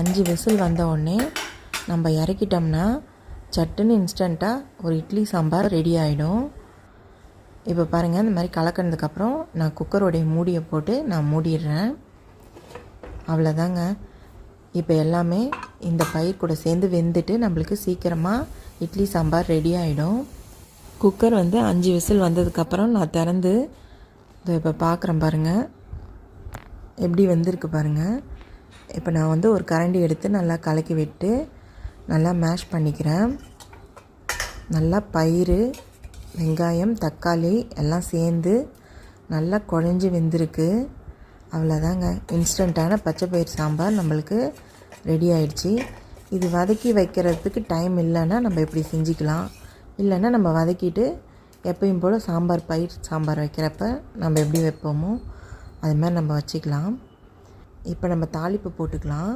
5 whistle வந்த உடனே நம்ம இறக்கிட்டோம்னா சட்டுன்னு இன்ஸ்டண்ட்டாக ஒரு இட்லி சாம்பார் ரெடி ஆகிடும். இப்போ பாருங்கள், இந்த மாதிரி கலக்கினதுக்கப்புறம் நான் குக்கரோடைய மூடியை போட்டு நான் மூடிடுறேன். அவ்வளோதாங்க. இப்போ எல்லாமே இந்த பயிர் கூட சேர்ந்து வெந்துட்டு நம்மளுக்கு சீக்கிரமாக இட்லி சாம்பார் ரெடி ஆகிடும். குக்கர் 5 விசில் வந்ததுக்கப்புறம் நான் திறந்து இப்போ பார்க்குறேன் பாருங்கள், எப்படி வெந்திருக்கு பாருங்கள். இப்போ நான் ஒரு கரண்டி எடுத்து நல்லா கலக்கி விட்டு நல்லா மேஷ் பண்ணிக்கிறேன். நல்லா பயிறு, வெங்காயம், தக்காளி எல்லாம் சேர்ந்து நல்லா குழஞ்சி வெந்திருக்கு. அவ்வளோதாங்க, இன்ஸ்டண்ட்டான பச்சை பயிர் சாம்பார் நம்மளுக்கு ரெடி ஆயிடுச்சு. இது வதக்கி வைக்கிறதுக்கு டைம் இல்லைன்னா நம்ம இப்படி செஞ்சுக்கலாம். இல்லைன்னா நம்ம வதக்கிட்டு எப்பயும் போல் பயிர் சாம்பார் வைக்கிறப்ப நம்ம எப்படி வைப்போமோ அது மாதிரி நம்ம வச்சுக்கலாம். இப்போ நம்ம தாளிப்பு போட்டுக்கலாம்.